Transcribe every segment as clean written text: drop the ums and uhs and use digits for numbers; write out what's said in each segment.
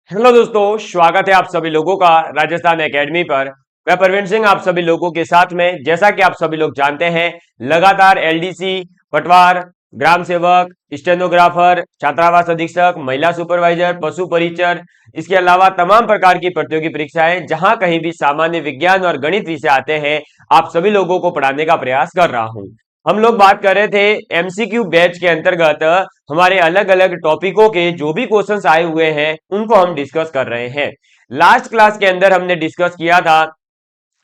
Hello दोस्तों, स्वागत है आप सभी लोगों का राजस्थान एकेडमी पर। मैं प्रवीण सिंह आप सभी लोगों के साथ में। जैसा कि आप सभी लोग जानते हैं, लगातार एलडीसी, पटवार, ग्राम सेवक, स्टेनोग्राफर, छात्रावास अधीक्षक, महिला सुपरवाइजर, पशु परिचर, इसके अलावा तमाम प्रकार की प्रतियोगी परीक्षाएं जहां कहीं भी सामान्य विज्ञान और गणित विषय आते हैं, आप सभी लोगों को पढ़ाने का प्रयास कर रहा हूं। हम लोग बात कर रहे थे एमसीक्यू बैच के अंतर्गत हमारे अलग अलग टॉपिकों के जो भी क्वेश्चंस आए हुए हैं उनको हम डिस्कस कर रहे हैं। लास्ट क्लास के अंदर हमने डिस्कस किया था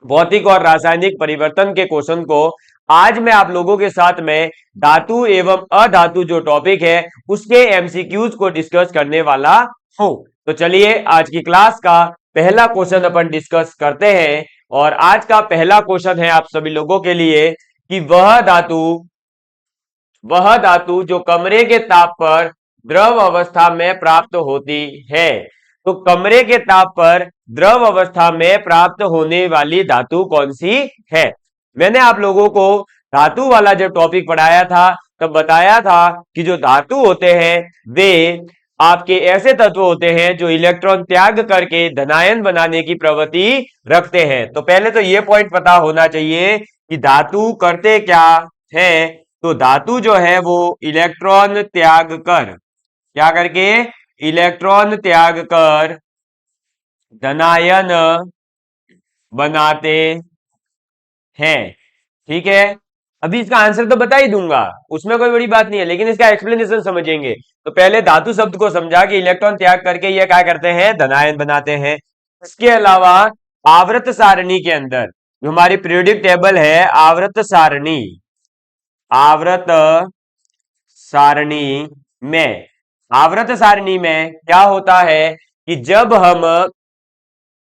भौतिक और रासायनिक परिवर्तन के क्वेश्चन को। आज मैं आप लोगों के साथ में धातु एवं अधातु जो टॉपिक है उसके एमसीक्यूज को डिस्कस करने वाला हूं। तो चलिए आज की क्लास का पहला क्वेश्चन अपन डिस्कस करते हैं। और आज का पहला क्वेश्चन है आप सभी लोगों के लिए कि वह धातु जो कमरे के ताप पर द्रव अवस्था में प्राप्त होती है। तो कमरे के ताप पर द्रव अवस्था में प्राप्त होने वाली धातु कौन सी है। मैंने आप लोगों को धातु वाला जब टॉपिक पढ़ाया था तब बताया था कि जो धातु होते हैं वे आपके ऐसे तत्व होते हैं जो इलेक्ट्रॉन त्याग करके धनायन बनाने की प्रवृत्ति रखते हैं। तो पहले तो यह पॉइंट पता होना चाहिए कि धातु करते क्या है। तो धातु जो है वो इलेक्ट्रॉन त्याग कर, क्या करके, इलेक्ट्रॉन त्याग कर धनायन बनाते हैं। ठीक है, अभी इसका आंसर तो बता ही दूंगा, उसमें कोई बड़ी बात नहीं है, लेकिन इसका एक्सप्लेनेशन समझेंगे। तो पहले धातु शब्द को समझा कि इलेक्ट्रॉन त्याग करके ये क्या करते हैं, धनायन बनाते हैं। इसके अलावा आवर्त सारणी के अंदर जो हमारी पीरियोडिक टेबल है, आवर्त सारणी में आवर्त सारणी में क्या होता है कि जब हम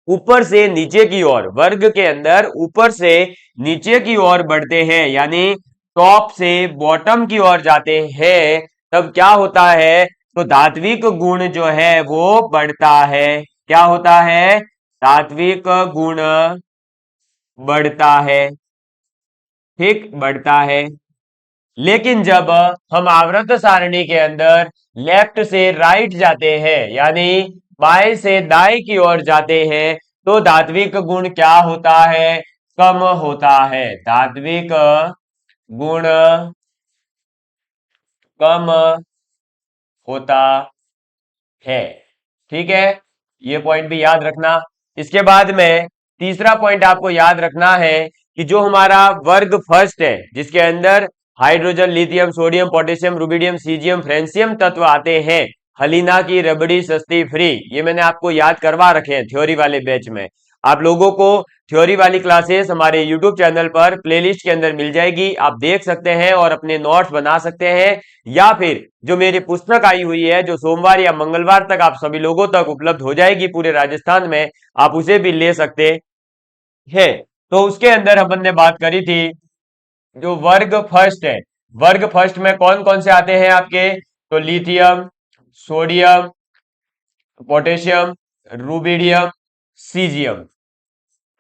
ऊपर से नीचे की ओर, वर्ग के अंदर ऊपर से नीचे की ओर बढ़ते हैं, यानी टॉप से बॉटम की ओर जाते हैं, तब क्या होता है, तो धात्विक गुण जो है वो बढ़ता है। क्या होता है, धात्विक गुण बढ़ता है। ठीक, बढ़ता है। लेकिन जब हम आवर्त सारणी के अंदर लेफ्ट से राइट जाते हैं, यानी बाएं से दाएं की ओर जाते हैं, तो धात्विक गुण क्या होता है, कम होता है। धात्विक गुण कम होता है। ठीक है, ये पॉइंट भी याद रखना। इसके बाद में तीसरा पॉइंट आपको याद रखना है कि जो हमारा वर्ग फर्स्ट है जिसके अंदर hydrogen, lithium, sodium, potassium, rubidium, caesium, francium तत्व आते हैं, हलीना की रबड़ी सस्ती फ्री, ये मैंने आपको याद करवा रखे हैं थ्योरी वाले बैच में। आप लोगों को थ्योरी वाली क्लासेस हमारे यूट्यूब चैनल पर प्लेलिस्ट के अंदर मिल जाएगी, आप देख सकते हैं और अपने नोट्स बना सकते हैं। या फिर जो मेरी पुस्तक आई हुई है जो सोमवार या मंगलवार तक आप सभी लोगों तक उपलब्ध हो जाएगी पूरे राजस्थान में, आप उसे भी ले सकते हैं। तो उसके अंदर अपन ने बात करी थी जो वर्ग फर्स्ट है, वर्ग फर्स्ट में कौन कौन से आते हैं आपके, तो lithium, sodium, potassium, rubidium, caesium,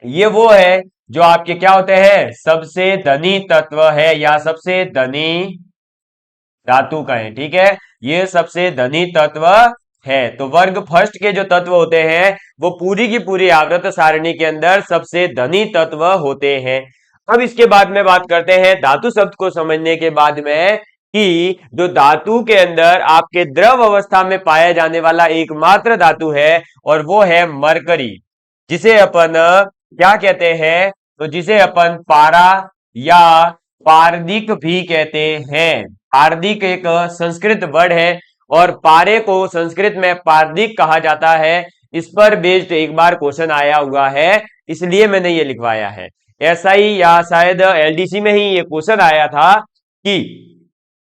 ये वो है जो आपके क्या होते हैं, सबसे धनी तत्व है या सबसे धनी धातु कहें। ठीक है, ये सबसे धनी तत्व है। तो वर्ग फर्स्ट के जो तत्व होते हैं वो पूरी की पूरी आवर्त सारणी के अंदर सबसे धनी तत्व होते हैं। अब इसके बाद में बात करते हैं धातु शब्द को समझने के बाद में कि जो धातु के अंदर आपके द्रव अवस्था में पाया जाने वाला एकमात्र धातु है और वो है मरकरी, जिसे अपन क्या कहते हैं, तो जिसे अपन पारा या पारदीक भी कहते हैं। पारदीक एक संस्कृत वर्ड है और पारे को संस्कृत में पारदीक कहा जाता है। इस पर बेस्ड एक बार क्वेश्चन आया हुआ है, इसलिए मैंने ये लिखवाया है। एसआई या शायद एलडीसी में ही ये क्वेश्चन आया था कि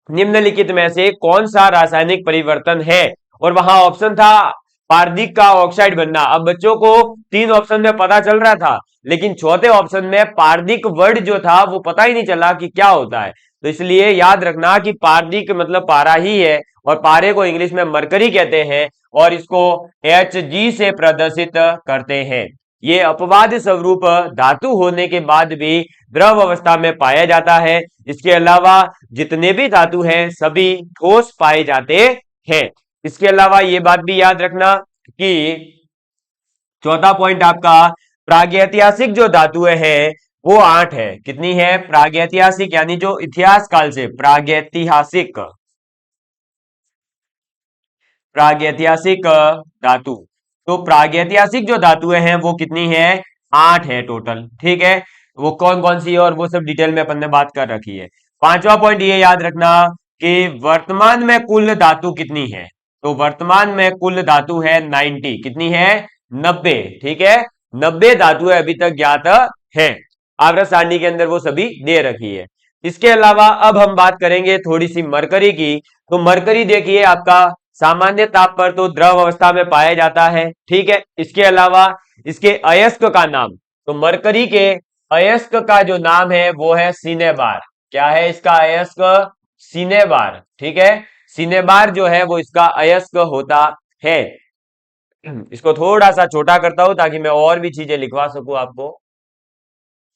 निम्नलिखित में से कौन सा रासायनिक परिवर्तन है, और वहां ऑप्शन था पारदीक का ऑक्साइड बनना। अब बच्चों को 3 ऑप्शन में पता चल रहा था, लेकिन चौथे ऑप्शन में पारदीक वर्ड जो था वो पता ही नहीं चला कि क्या होता है। तो इसलिए याद रखना कि पारदीक मतलब पारा ही है, और पारे को इंग्लिश में मरकरी कहते हैं, और इसको Hg से प्रदर्शित करते हैं। ये अपवाद स्वरूप धातु होने के बाद भी द्रव अवस्था में पाया जाता है। इसके अलावा जितने भी धातु हैं सभी ठोस पाए जाते हैं। इसके अलावा ये बात भी याद रखना कि चौथा पॉइंट आपका प्रागैतिहासिक जो धातुएं हैं वो 8 है। कितनी है? प्रागैतिहासिक यानी जो इतिहास काल से, प्रागैतिहासिक, प्रागैतिहासिक धातु। तो प्रागैतिहासिक जो धातुएं हैं वो कितनी है? 8 है टोटल। ठीक है, वो कौन कौन सी है और वो सब डिटेल में अपन ने बात कर रखी है। पांचवा पॉइंट ये याद रखना कि वर्तमान में कुल धातु कितनी है। तो वर्तमान में कुल धातु है 90। कितनी है? 90। ठीक है, 90 धातुएं अभी तक ज्ञात है। आवर्त सारणी के अंदर वो सभी दे रखी है। इसके अलावा अब हम बात करेंगे थोड़ी सी मरकरी की। तो मरकरी देखिए आपका सामान्य ताप पर तो द्रव अवस्था में पाया जाता है। ठीक है, इसके अलावा इसके अयस्क का नाम, तो मरकरी के अयस्क का जो नाम है वो है सिनेबार। क्या है इसका अयस्क? सिनेबार। ठीक है, सिनेबार जो है वो इसका अयस्क होता है। इसको थोड़ा सा छोटा करता हूं ताकि मैं और भी चीजें लिखवा सकूं आपको।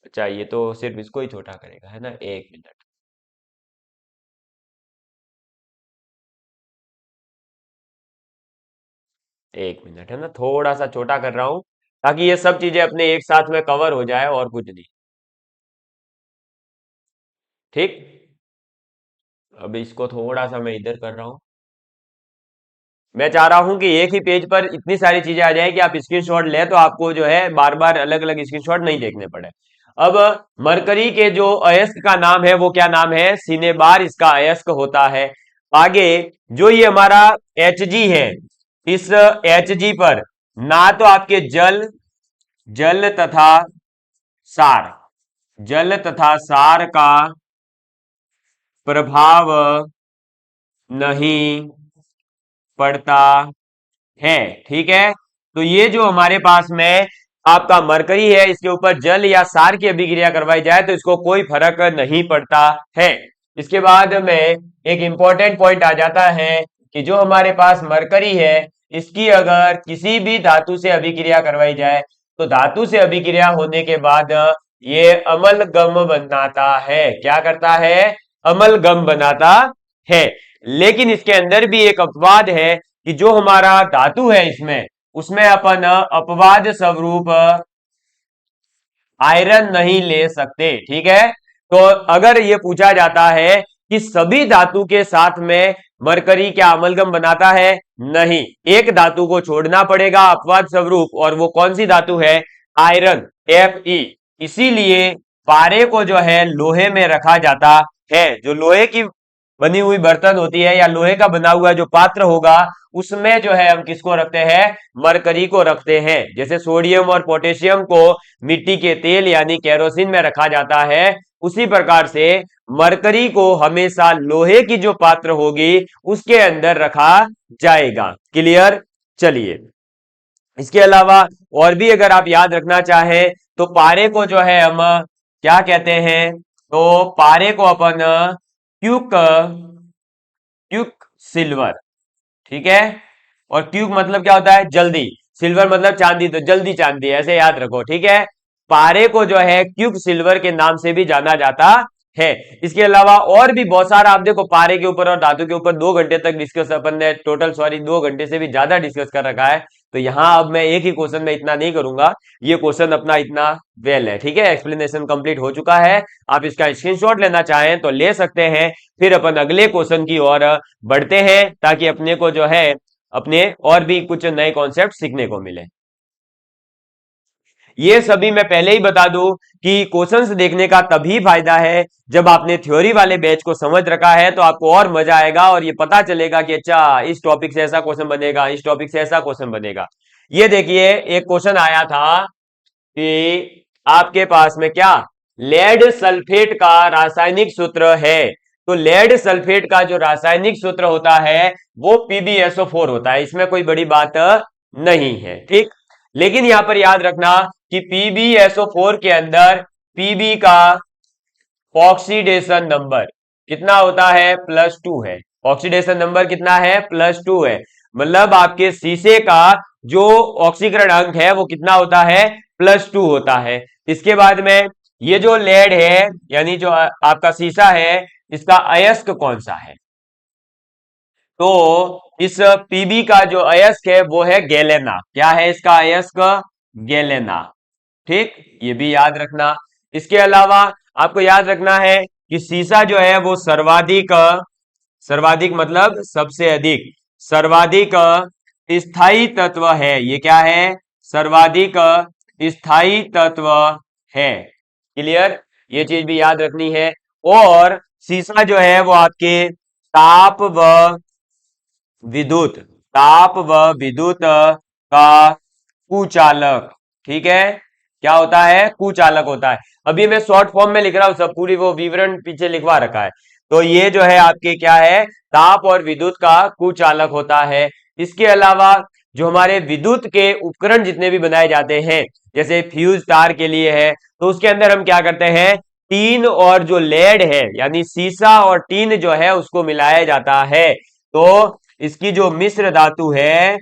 अच्छा, ये तो सिर्फ इसको ही छोटा करेगा, है ना? एक मिनट। एक मिनट, है ना, थोड़ा सा छोटा कर रहा हूं ताकि ये सब चीजें अपने एक साथ में कवर हो जाए और कुछ नहीं। ठीक, अब इसको थोड़ा सा मैं इधर कर रहा हूं। मैं चाह रहा हूं कि एक ही पेज पर इतनी सारी चीजें आ जाए कि आप स्क्रीनशॉट लें तो आपको जो है बार बार अलग अलग स्क्रीनशॉट नहीं देखने पड़े। अब मरकरी के जो अयस्क का नाम है वो क्या नाम है? सिनेबार इसका अयस्क होता है। आगे जो ये हमारा Hg है, इस Hg पर ना तो आपके जल जल तथा सार, जल तथा सार का प्रभाव नहीं पड़ता है। ठीक है, तो ये जो हमारे पास में आपका मरकरी है, इसके ऊपर जल या सार की अभिक्रिया करवाई जाए तो इसको कोई फर्क नहीं पड़ता है। इसके बाद में एक इंपॉर्टेंट पॉइंट आ जाता है कि जो हमारे पास मरकरी है, इसकी अगर किसी भी धातु से अभिक्रिया करवाई जाए तो धातु से अभिक्रिया होने के बाद ये अमलगम बनाता है। क्या करता है? अमलगम बनाता है। लेकिन इसके अंदर भी एक अपवाद है कि जो हमारा धातु है इसमें, उसमें अपन अपवाद स्वरूप आयरन नहीं ले सकते। ठीक है, तो अगर ये पूछा जाता है कि सभी धातु के साथ में मरकरी क्या अमलगम बनाता है? नहीं, एक धातु को छोड़ना पड़ेगा अपवाद स्वरूप, और वो कौन सी धातु है? Iron, Fe। इसीलिए पारे को जो है लोहे में रखा जाता है। जो लोहे की बनी हुई बर्तन होती है या लोहे का बना हुआ जो पात्र होगा, उसमें जो है हम किसको रखते हैं? मरकरी को रखते हैं। जैसे सोडियम और पोटेशियम को मिट्टी के तेल यानी केरोसिन में रखा जाता है, उसी प्रकार से मरकरी को हमेशा लोहे की जो पात्र होगी उसके अंदर रखा जाएगा। क्लियर? चलिए, इसके अलावा और भी अगर आप याद रखना चाहें तो पारे को जो है हम क्या कहते हैं? तो पारे को अपन क्यूक क्यूक सिल्वर। ठीक है, और क्यूक मतलब क्या होता है? जल्दी। सिल्वर मतलब चांदी, तो जल्दी चांदी, ऐसे याद रखो। ठीक है, पारे को जो है क्यूक सिल्वर के नाम से भी जाना जाता है। इसके अलावा और भी बहुत सारा, आप देखो पारे के ऊपर और धातु के ऊपर 2 घंटे तक डिस्कस अपन ने टोटल, सॉरी 2 घंटे से भी ज्यादा डिस्कस कर रखा है। तो यहां अब मैं एक ही क्वेश्चन में इतना नहीं करूंगा, ये क्वेश्चन अपना इतना वेल है। ठीक है, एक्सप्लेनेशन कंप्लीट हो चुका है। आप इसका स्क्रीनशॉट लेना चाहें तो ले सकते हैं। फिर अपन अगले क्वेश्चन की ओर बढ़ते हैं ताकि अपने को जो है अपने और भी कुछ नए कॉन्सेप्ट सीखने को मिले। ये सभी मैं पहले ही बता दूं कि क्वेश्चंस देखने का तभी फायदा है जब आपने थ्योरी वाले बैच को समझ रखा है, तो आपको और मजा आएगा और ये पता चलेगा कि अच्छा इस टॉपिक से ऐसा क्वेश्चन बनेगा, इस टॉपिक से ऐसा क्वेश्चन बनेगा। ये देखिए, एक क्वेश्चन आया था कि आपके पास में क्या लेड सल्फेट का रासायनिक सूत्र है। तो लेड सल्फेट का जो रासायनिक सूत्र होता है वो PbSO4 होता है, इसमें कोई बड़ी बात नहीं है। ठीक, लेकिन यहां पर याद रखना कि PbSO4 के अंदर Pb का ऑक्सीडेशन नंबर कितना होता है? +2 है। ऑक्सीडेशन नंबर कितना है? +2 है। मतलब आपके शीशे का जो ऑक्सीकरण अंक है वो कितना होता है? +2 होता है। इसके बाद में ये जो लेड है यानी जो आपका शीशा है, इसका अयस्क कौन सा है? तो इस पीबी का जो अयस्क है वो है गैलेना। क्या है इसका अयस्क? गैलेना। ठीक, ये भी याद रखना। इसके अलावा आपको याद रखना है कि सीसा जो है वो सर्वाधिक, सर्वाधिक मतलब सबसे अधिक, सर्वाधिक स्थायी तत्व है। ये क्या है? सर्वाधिक स्थायी तत्व है। क्लियर? ये चीज भी याद रखनी है। और सीसा जो है वो आपके ताप व विद्युत, ताप व विद्युत का कुचालक, ठीक है, क्या होता है? कुचालक होता है। अभी मैं शॉर्ट फॉर्म में लिख रहा हूं, सब पूरी वो विवरण पीछे लिखवा रखा है। तो ये जो है आपके क्या है? ताप और विद्युत का कुचालक होता है। इसके अलावा जो हमारे विद्युत के उपकरण जितने भी बनाए जाते हैं, जैसे फ्यूज तार के लिए है, तो उसके अंदर हम क्या करते हैं? टीन और जो लेड है, यानी सीसा और टीन जो है उसको मिलाया जाता है। तो इसकी जो मिश्र धातु है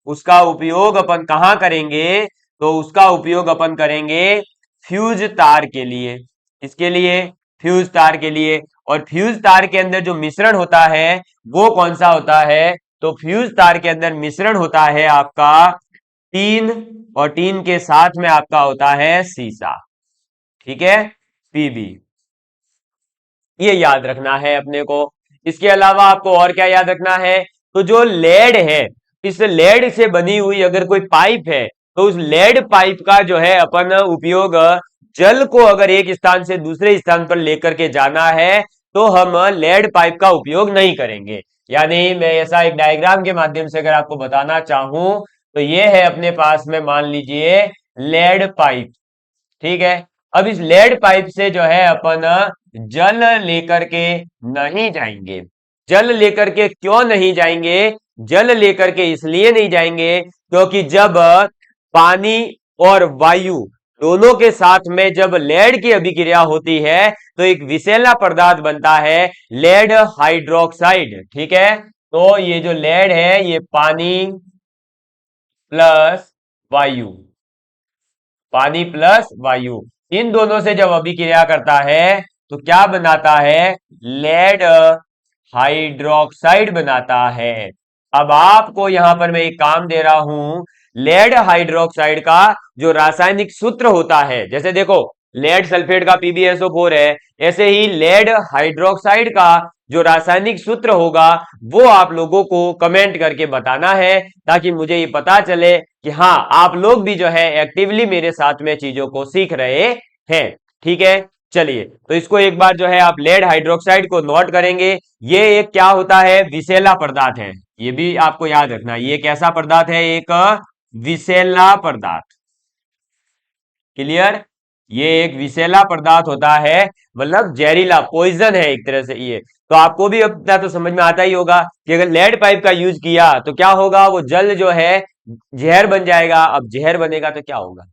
उसका उपयोग अपन कहां करेंगे? तो उसका उपयोग अपन करेंगे फ्यूज तार के लिए। इसके लिए, फ्यूज तार के लिए। और फ्यूज तार के अंदर जो मिश्रण होता है वो कौन सा होता है? तो फ्यूज तार के अंदर मिश्रण होता है आपका टीन, और टीन के साथ में आपका होता है सीसा। ठीक है, पीबी, ये याद रखना है अपने को। इसके अलावा आपको और क्या याद रखना है? तो जो लेड है, इस लेड से बनी हुई अगर कोई पाइप है, तो उस लेड पाइप का जो है अपन उपयोग, जल को अगर एक स्थान से दूसरे स्थान पर लेकर के जाना है तो हम लेड पाइप का उपयोग नहीं करेंगे। यानी मैं ऐसा एक डायग्राम के माध्यम से अगर आपको बताना चाहूं तो ये है अपने पास में, मान लीजिए लेड पाइप। ठीक है, अब इस लेड पाइप से जो है अपन जल लेकर के नहीं जाएंगे। जल लेकर के क्यों नहीं जाएंगे? जल लेकर के इसलिए नहीं जाएंगे क्योंकि जब पानी और वायु दोनों के साथ में जब लेड की अभिक्रिया होती है तो एक विषैला पदार्थ बनता है, लेड हाइड्रोक्साइड। ठीक है, तो ये जो लेड है ये पानी प्लस वायु, पानी प्लस वायु, इन दोनों से जब अभिक्रिया करता है तो क्या बनाता है? लेड हाइड्रोक्साइड बनाता है। अब आपको यहां पर मैं एक काम दे रहा हूं, लेड हाइड्रोक्साइड का जो रासायनिक सूत्र होता है, जैसे देखो लेड सल्फेट का PbSO4 है, ऐसे ही लेड हाइड्रोक्साइड का जो रासायनिक सूत्र होगा वो आप लोगों को कमेंट करके बताना है, ताकि मुझे ये पता चले कि हाँ आप लोग भी जो है एक्टिवली मेरे साथ में चीजों को सीख रहे हैं। ठीक है, चलिए तो इसको एक बार जो है आप लेड हाइड्रोक्साइड को नोट करेंगे। ये एक क्या होता है? विषैला पदार्थ है। ये भी आपको याद रखना, ये कैसा पदार्थ है? एक विषैला पदार्थ। क्लियर? ये एक विषैला पदार्थ होता है, मतलब जहरीला, पॉइजन है एक तरह से ये। तो आपको भी अब तो समझ में आता ही होगा कि अगर लेड पाइप का यूज किया तो क्या होगा? वो जल जो है जहर बन जाएगा। अब जहर बनेगा तो क्या होगा?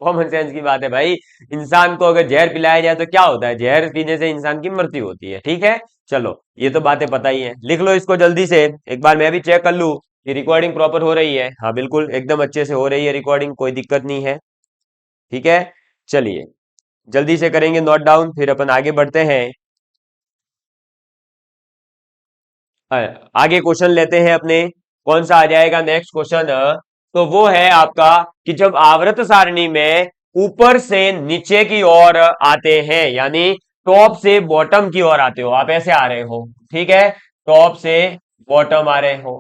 कॉमन सेंस की बात है भाई। इंसान को अगर जहर पिलाया जाए तो क्या होता है? जहर पीने से इंसान की मृत्यु होती है। ठीक है, चलो ये तो बातें पता ही है। लिख लो इसको जल्दी से, एक बार मैं भी चेक कर लूं कि रिकॉर्डिंग प्रॉपर हो रही है। हाँ बिल्कुल एकदम अच्छे से हो रही है रिकॉर्डिंग, कोई दिक्कत नहीं है। ठीक है, चलिए जल्दी से करेंगे नोट डाउन, फिर अपन आगे बढ़ते हैं। आगे क्वेश्चन लेते हैं अपने। कौन सा आ जाएगा नेक्स्ट क्वेश्चन? तो वो है आपका कि जब आवर्त सारणी में ऊपर से नीचे की ओर आते हैं, यानी टॉप से बॉटम की ओर आते हो, आप ऐसे आ रहे हो। ठीक है, टॉप से बॉटम आ रहे हो।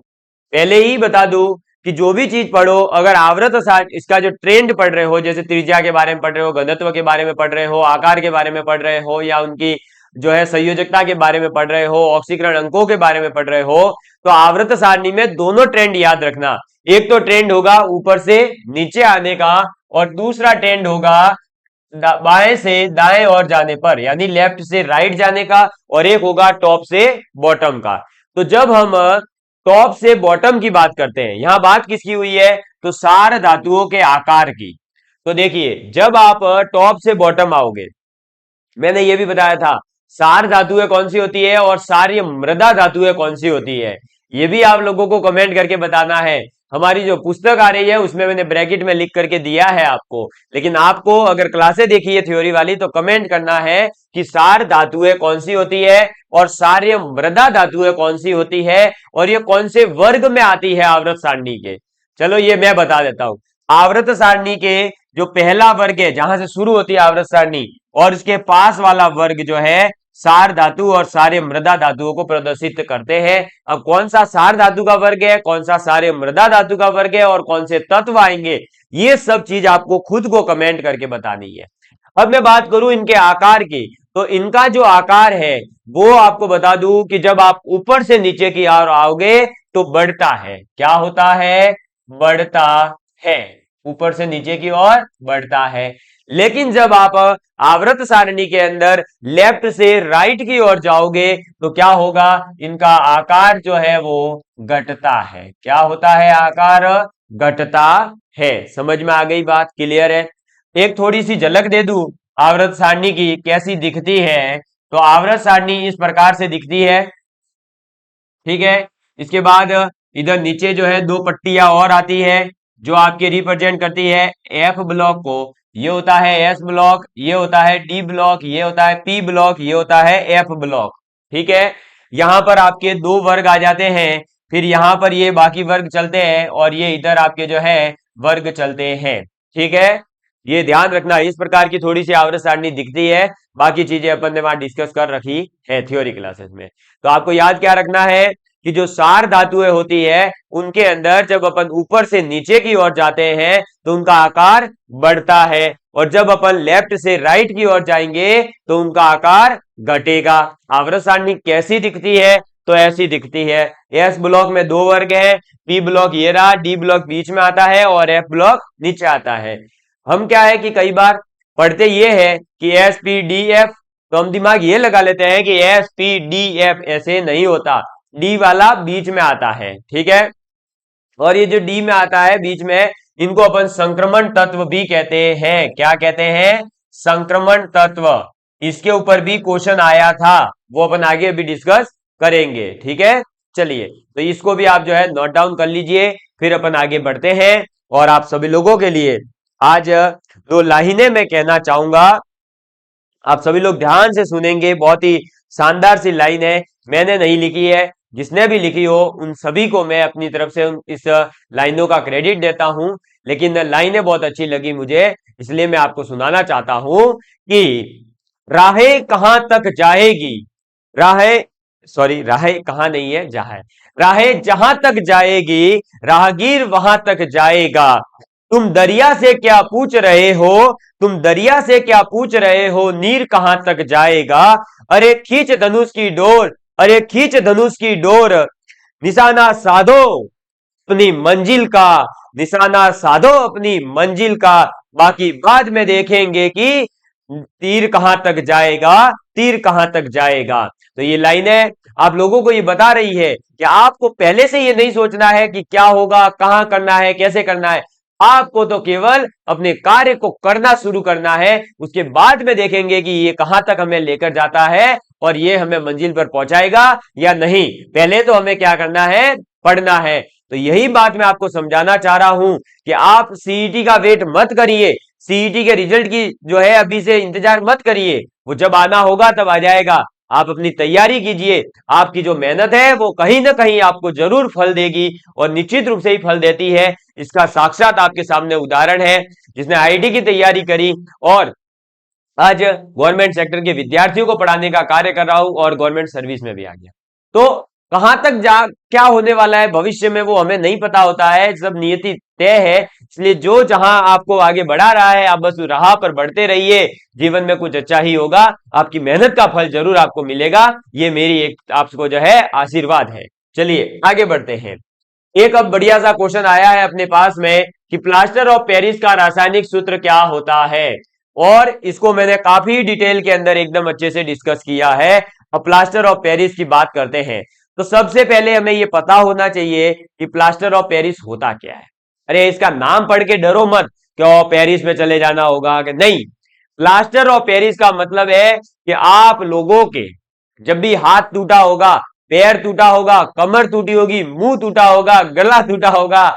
पहले ही बता दूं कि जो भी चीज पढ़ो, अगर आवर्त इसका जो ट्रेंड पढ़ रहे हो, जैसे त्रिज्या के बारे में पढ़ रहे हो, घनत्व के बारे में पढ़ रहे हो, आकार के बारे में पढ़ रहे हो, या उनकी जो है संयोजकता के बारे में पढ़ रहे हो, ऑक्सीकरण अंकों के बारे में पढ़ रहे हो, तो आवर्त सारणी में दोनों ट्रेंड याद रखना। एक तो ट्रेंड होगा ऊपर से नीचे आने का, और दूसरा ट्रेंड होगा बाएं से दाएं ओर जाने पर, यानी लेफ्ट से राइट जाने का, और एक होगा टॉप से बॉटम का। तो जब हम टॉप से बॉटम की बात करते हैं, यहां बात किसकी हुई है? तो सार धातुओं के आकार की। तो देखिए जब आप टॉप से बॉटम आओगे, मैंने ये भी बताया था सार धातुएं कौन सी होती है और सार्य मृदा धातुएं कौन सी होती है, ये भी आप लोगों को कमेंट करके बताना है। हमारी जो पुस्तक आ रही है उसमें मैंने ब्रैकेट में लिख करके दिया है आपको, लेकिन आपको अगर क्लासें देखी है थ्योरी वाली तो कमेंट करना है कि सार धातुएं कौन सी होती है और सार्य मृदा धातुएं कौन सी होती है और ये कौन से वर्ग में आती है आवर्त सारणी के। चलो ये मैं बता देता हूं। आवर्त सारणी के जो पहला वर्ग है जहां से शुरू होती है आवर्त सारणी और इसके पास वाला वर्ग जो है सार धातु और सारे मृदा धातुओं को प्रदर्शित करते हैं। अब कौन सा सार धातु का वर्ग है, कौन सा सारे मृदा धातु का वर्ग है और कौन से तत्व आएंगे, ये सब चीज आपको खुद को कमेंट करके बतानी है। अब मैं बात करूं इनके आकार की, तो इनका जो आकार है वो आपको बता दूं कि जब आप ऊपर से नीचे की ओर आओगे तो बढ़ता है। क्या होता है? बढ़ता है। ऊपर से नीचे की ओर बढ़ता है। लेकिन जब आप आवर्त सारणी के अंदर लेफ्ट से राइट की ओर जाओगे तो क्या होगा? इनका आकार जो है वो घटता है। क्या होता है? आकार घटता है। समझ में आ गई बात? क्लियर है? एक थोड़ी सी झलक दे दूं आवर्त सारणी की कैसी दिखती है। तो आवर्त सारणी इस प्रकार से दिखती है, ठीक है। इसके बाद इधर नीचे जो है दो पट्टियां और आती है जो आपके रिप्रेजेंट करती है एफ ब्लॉक को। ये होता है एस ब्लॉक, ये होता है डी ब्लॉक, ये होता है पी ब्लॉक, ये होता है एफ ब्लॉक, ठीक है। यहां पर आपके दो वर्ग आ जाते हैं, फिर यहां पर ये बाकी वर्ग चलते हैं और ये इधर आपके जो है वर्ग चलते हैं, ठीक है। ये ध्यान रखना, इस प्रकार की थोड़ी सी आवर्त सारणी दिखती है। बाकी चीजें अपन ने वहां डिस्कस कर रखी है थ्योरी क्लासेस में। तो आपको याद क्या रखना है कि जो सार धातुएं होती है उनके अंदर जब अपन ऊपर से नीचे की ओर जाते हैं तो उनका आकार बढ़ता है और जब अपन लेफ्ट से राइट की ओर जाएंगे तो उनका आकार घटेगा। आवर्त सारणी कैसी दिखती है? तो ऐसी दिखती है। एस ब्लॉक में दो वर्ग हैं, पी ब्लॉक ये रहा, डी ब्लॉक बीच में आता है और एफ ब्लॉक नीचे आता है। हम क्या है कि कई बार पढ़ते ये है कि एस पी डी एफ, तो हम दिमाग ये लगा लेते हैं कि एस पी डी एफ, ऐसे नहीं होता। डी वाला बीच में आता है, ठीक है। और ये जो डी में आता है बीच में, इनको अपन संक्रमण तत्व भी कहते हैं। क्या कहते हैं? संक्रमण तत्व। इसके ऊपर भी क्वेश्चन आया था, वो अपन आगे अभी डिस्कस करेंगे, ठीक है। चलिए, तो इसको भी आप जो है नोट डाउन कर लीजिए, फिर अपन आगे बढ़ते हैं। और आप सभी लोगों के लिए आज दो लाइनें मैं कहना चाहूंगा, आप सभी लोग ध्यान से सुनेंगे। बहुत ही शानदार सी लाइन है, मैंने नहीं लिखी है, जिसने भी लिखी हो उन सभी को मैं अपनी तरफ से इस लाइनों का क्रेडिट देता हूं। लेकिन लाइनें बहुत अच्छी लगी मुझे, इसलिए मैं आपको सुनाना चाहता हूं कि राहें कहां तक जाएगी, राहें, सॉरी, राहें कहां नहीं है, जहां है। राहें जहां तक जाएगी राहगीर वहां तक जाएगा। तुम दरिया से क्या पूछ रहे हो, तुम दरिया से क्या पूछ रहे हो, नीर कहां तक जाएगा। अरे खींच धनुष की डोर, अरे खींच धनुष की डोर, निशाना साधो अपनी मंजिल का, निशाना साधो अपनी मंजिल का, बाकी बाद में देखेंगे कि तीर कहां तक जाएगा, तीर कहां तक जाएगा। तो ये लाइनें आप लोगों को ये बता रही है कि आपको पहले से ये नहीं सोचना है कि क्या होगा, कहां करना है, कैसे करना है। आपको तो केवल अपने कार्य को करना शुरू करना है, उसके बाद में देखेंगे कि ये कहां तक हमें लेकर जाता है और ये हमें मंजिल पर पहुंचाएगा या नहीं। पहले तो हमें क्या करना है? पढ़ना है। तो यही बात मैं आपको समझाना चाह रहा हूं कि आप सीईटी का वेट मत करिए, सीईटी के रिजल्ट की जो है अभी से इंतजार मत करिए, वो जब आना होगा तब आ जाएगा। आप अपनी तैयारी कीजिए, आपकी जो मेहनत है वो कहीं ना कहीं आपको जरूर फल देगी और निश्चित रूप से ही फल देती है। इसका साक्षात आपके सामने उदाहरण है, जिसने आईआईटी की तैयारी करी और आज गवर्नमेंट सेक्टर के विद्यार्थियों को पढ़ाने का कार्य कर रहा हूं और गवर्नमेंट सर्विस में भी आ गया। तो कहां तक जा क्या होने वाला है भविष्य में वो हमें नहीं पता होता है, सब नियति तय है। इसलिए जो जहां आपको आगे बढ़ा रहा है आप बस राह पर बढ़ते रहिए, जीवन में कुछ अच्छा ही होगा, आपकी मेहनत का फल जरूर आपको मिलेगा। ये मेरी एक आपको जो है आशीर्वाद है। चलिए आगे बढ़ते हैं। एक अब बढ़िया सा क्वेश्चन आया है अपने पास में कि प्लास्टर ऑफ पेरिस का रासायनिक सूत्र क्या होता है, और इसको मैंने काफी डिटेल के अंदर एकदम अच्छे से डिस्कस किया है। अब प्लास्टर ऑफ पेरिस की बात करते हैं। तो सबसे पहले हमें यह पता होना चाहिए कि प्लास्टर ऑफ पेरिस होता क्या है। अरे इसका नाम पढ़ के डरो मत, क्यों पेरिस में चले जाना होगा, कि नहीं। प्लास्टर ऑफ पेरिस का मतलब है कि आप लोगों के जब भी हाथ टूटा होगा, पैर टूटा होगा, कमर टूटी होगी, मुंह टूटा होगा, गला टूटा होगा,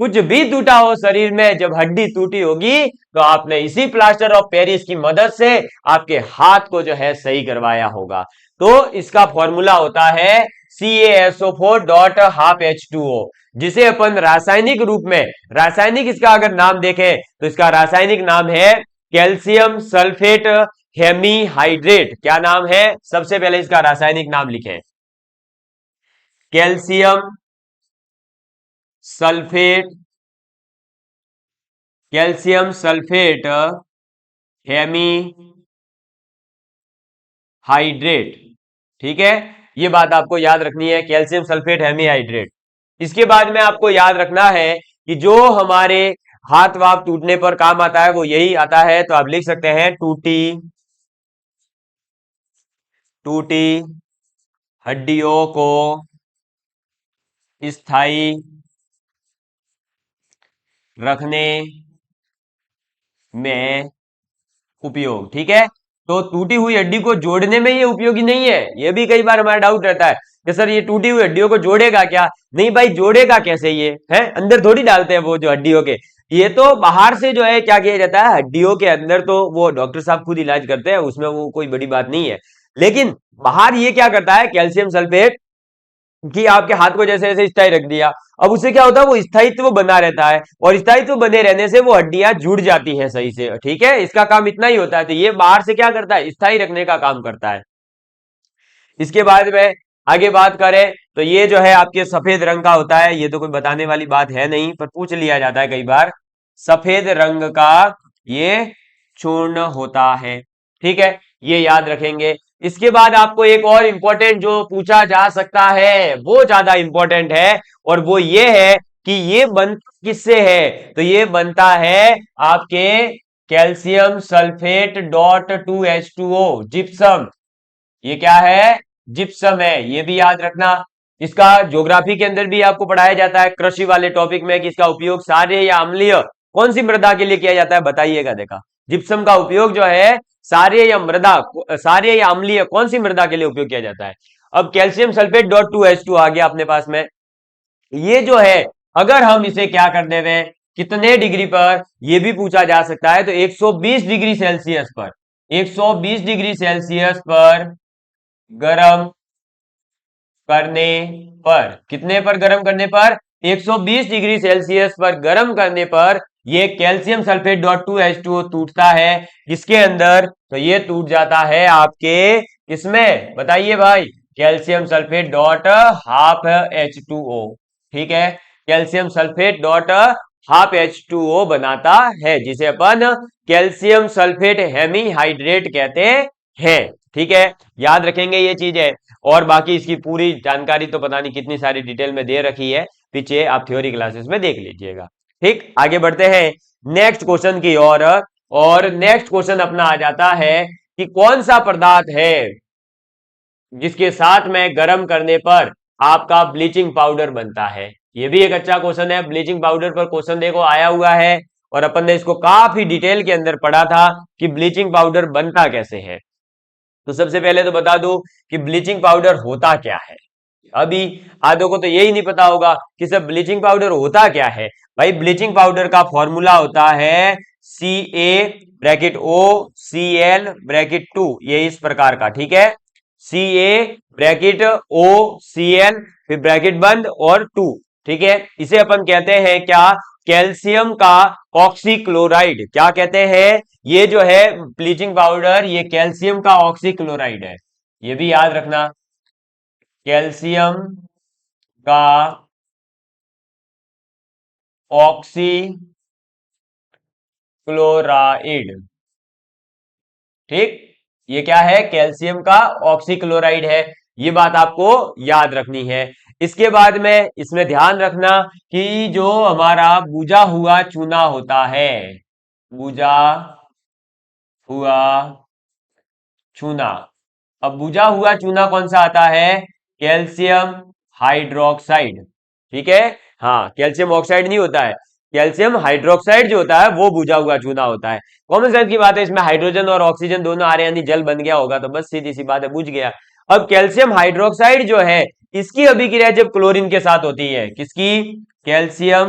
कुछ भी टूटा हो शरीर में, जब हड्डी टूटी होगी तो आपने इसी प्लास्टर ऑफ पेरिस की मदद से आपके हाथ को जो है सही करवाया होगा। तो इसका फॉर्मूला होता है CaSO4.12H2O, जिसे अपन रासायनिक रूप में, रासायनिक इसका अगर नाम देखें तो इसका रासायनिक नाम है कैल्शियम सल्फेट हेमीहाइड्रेट। क्या नाम है? सबसे पहले इसका रासायनिक नाम लिखें, calcium sulphate, calcium sulphate hemihydrate. ठीक है, ये बात आपको याद रखनी है, कैल्शियम सल्फेट हेमीहाइड्रेट। इसके बाद में आपको याद रखना है कि जो हमारे हाथ वाथ टूटने पर काम आता है वो यही आता है, तो आप लिख सकते हैं टूटी टूटी हड्डियों को स्थायी रखने में उपयोग। ठीक है, तो टूटी हुई हड्डी को जोड़ने में ये उपयोगी नहीं है। ये भी कई बार हमारा डाउट रहता है कि सर ये टूटी हुई हड्डियों को जोड़ेगा क्या? नहीं भाई, जोड़ेगा कैसे? ये है अंदर थोड़ी डालते हैं वो जो हड्डियों के, ये तो बाहर से जो है क्या किया जाता है, हड्डियों के अंदर तो वो डॉक्टर साहब खुद इलाज करते हैं, उसमें वो कोई बड़ी बात नहीं है। लेकिन बाहर ये क्या करता है, कैल्शियम सल्फेट कि आपके हाथ को जैसे ऐसे स्थायी रख दिया, अब उससे क्या होता है, वो स्थायित्व बना रहता है, और स्थायित्व बने रहने से वो हड्डियां जुड़ जाती हैं सही से। ठीक है, इसका काम इतना ही होता है। तो ये बाहर से क्या करता है, स्थायी रखने का काम करता है। इसके बाद में आगे बात करें तो ये जो है आपके सफेद रंग का होता है, ये तो कोई बताने वाली बात है नहीं, पर पूछ लिया जाता है कई बार। सफेद रंग का ये चूर्ण होता है। ठीक है, ये याद रखेंगे। इसके बाद आपको एक और इंपॉर्टेंट जो पूछा जा सकता है, वो ज्यादा इंपॉर्टेंट है, और वो ये है कि ये बन किससे है? तो ये बनता है आपके कैल्शियम सल्फेट .2H2O, जिप्सम। ये क्या है? जिप्सम है, ये भी याद रखना। इसका ज्योग्राफी के अंदर भी आपको पढ़ाया जाता है कृषि वाले टॉपिक में कि इसका उपयोग क्षारीय या अम्लीय कौन सी मृदा के लिए किया जाता है, बताइएगा। देखा, जिप्सम का उपयोग जो है क्षारीय या मृदा, क्षारीय या अम्लीय कौन सी मृदा के लिए उपयोग किया जाता है। अब कैल्शियम सल्फेट .2H2 आ गया अपने पास में। ये जो है अगर हम इसे क्या कर देवे, कितने डिग्री पर, यह भी पूछा जा सकता है। तो 120 डिग्री सेल्सियस पर, 120 डिग्री सेल्सियस पर गर्म करने पर, कितने पर गर्म करने पर? 120 डिग्री सेल्सियस पर गर्म करने पर ये कैल्शियम सल्फेट .2H2O टूटता है। किसके अंदर? तो ये टूट जाता है आपके किसमें, बताइए भाई? Calcium sulphate .12H2O। ठीक है, कैल्शियम सल्फेट .12H2O बनाता है, जिसे अपन कैल्शियम सल्फेट हेमीहाइड्रेट कहते हैं। ठीक है, याद रखेंगे ये चीजें। और बाकी इसकी पूरी जानकारी तो पता नहीं कितनी सारी डिटेल में दे रखी है, पीछे आप थ्योरी क्लासेस में देख लीजिएगा। ठीक, आगे बढ़ते हैं नेक्स्ट क्वेश्चन की ओर। और नेक्स्ट क्वेश्चन अपना आ जाता है कि कौन सा पदार्थ है जिसके साथ में गर्म करने पर आपका ब्लीचिंग पाउडर बनता है। ये भी एक अच्छा क्वेश्चन है, ब्लीचिंग पाउडर पर क्वेश्चन देखो आया हुआ है, और अपन ने इसको काफी डिटेल के अंदर पढ़ा था कि ब्लीचिंग पाउडर बनता कैसे है। तो सबसे पहले तो बता दूं कि ब्लीचिंग पाउडर होता क्या है। अभी आधों को तो यही नहीं पता होगा कि सब ब्लीचिंग पाउडर होता क्या है। भाई, ब्लीचिंग पाउडर का फॉर्मूला होता है CaO Cl(2), ये इस प्रकार का। ठीक है, CaOCl, फिर ब्रैकेट बंद और 2। ठीक है, इसे अपन कहते हैं क्या? कैल्शियम का ऑक्सीक्लोराइड। क्या कहते हैं? ये जो है ब्लीचिंग पाउडर, ये कैल्शियम का ऑक्सीक्लोराइड है। ये भी याद रखना, कैल्शियम का ऑक्सीक्लोराइड। ठीक, ये क्या है? कैल्शियम का ऑक्सीक्लोराइड है। ये बात आपको याद रखनी है। इसके बाद में इसमें ध्यान रखना कि जो हमारा बुझा हुआ चूना होता है, बुझा हुआ चूना, अब बुझा हुआ चूना कौन सा आता है? Calcium hydroxide. ठीक है, हाँ, कैल्शियम ऑक्साइड नहीं होता है, कैल्शियम हाइड्रोक्साइड जो होता है वो बुझा हुआ चूना होता है। कॉमन सेंस की बात है, इसमें हाइड्रोजन और ऑक्सीजन दोनों आ रहे हैं, यानी जल बन गया होगा, तो बस सीधी सी बात है, बुझ गया। अब कैल्शियम हाइड्रोक्साइड जो है, इसकी अभिक्रिया जब क्लोरीन के साथ होती है, किसकी? Calcium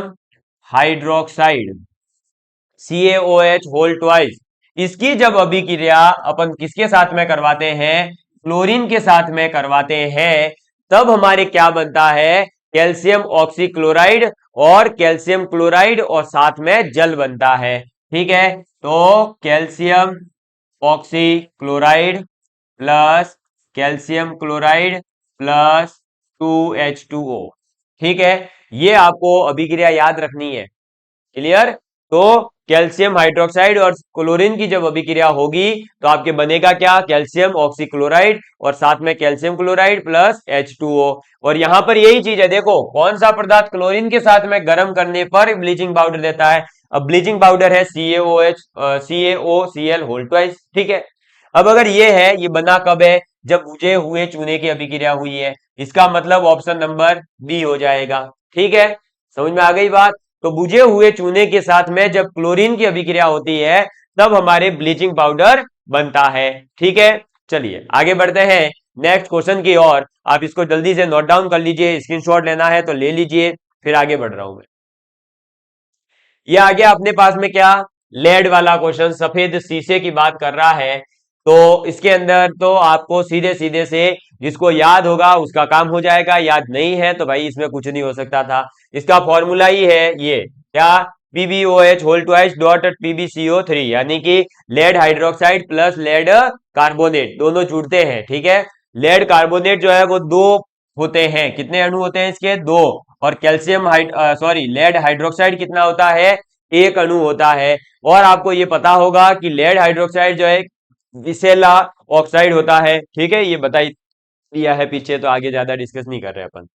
hydroxide CaOH whole twice, इसकी जब अभिक्रिया अपन किसके साथ में करवाते हैं, क्लोरीन के साथ में करवाते हैं, तब हमारे क्या बनता है, कैल्शियम ऑक्सीक्लोराइड और कैल्शियम क्लोराइड और साथ में जल बनता है। ठीक है, तो calcium oxychloride plus calcium chloride plus 2H2O। ठीक है, ये आपको अभिक्रिया याद रखनी है। क्लियर? तो कैल्शियम हाइड्रोक्साइड और क्लोरीन की जब अभिक्रिया होगी तो आपके बनेगा क्या, कैल्शियम ऑक्सीक्लोराइड और साथ में कैल्शियम क्लोराइड प्लस H2O। और यहां पर यही चीज है, देखो कौन सा पदार्थ क्लोरीन के साथ में गर्म करने पर ब्लीचिंग पाउडर देता है, अब ब्लीचिंग पाउडर है CaOCl होल ट्वाइस। ठीक है, अब अगर ये है, ये बना कब है, जब बुझे हुए चूने की अभिक्रिया हुई है, इसका मतलब ऑप्शन नंबर बी हो जाएगा। ठीक है, समझ में आ गई बात? तो बुझे हुए चूने के साथ में जब क्लोरीन की अभिक्रिया होती है तब हमारे ब्लीचिंग पाउडर बनता है। ठीक है, चलिए आगे बढ़ते हैं नेक्स्ट क्वेश्चन की ओर। आप इसको जल्दी से नोट डाउन कर लीजिए, स्क्रीनशॉट लेना है तो ले लीजिए, फिर आगे बढ़ रहा हूं मैं। ये आ गया अपने पास में क्या, लेड वाला क्वेश्चन, सफेद शीशे की बात कर रहा है। तो इसके अंदर तो आपको सीधे सीधे से जिसको याद होगा उसका काम हो जाएगा, याद नहीं है तो भाई इसमें कुछ नहीं हो सकता था। इसका फॉर्मूला ही है ये क्या, PbOH whole twice dot PbCO3, यानी कि lead hydroxide plus lead carbonate दोनों जुड़ते हैं। ठीक है, लेड कार्बोनेट जो है वो दो होते हैं, कितने अणु होते हैं इसके, दो। और कैल्शियम लेड हाइड्रोक्साइड कितना होता है, एक अणु होता है। और आपको ये पता होगा कि लेड हाइड्रोक्साइड जो है विसेला ऑक्साइड होता है। ठीक है, ये बता दिया है पीछे, तो आगे ज्यादा डिस्कस नहीं कर रहे अपन।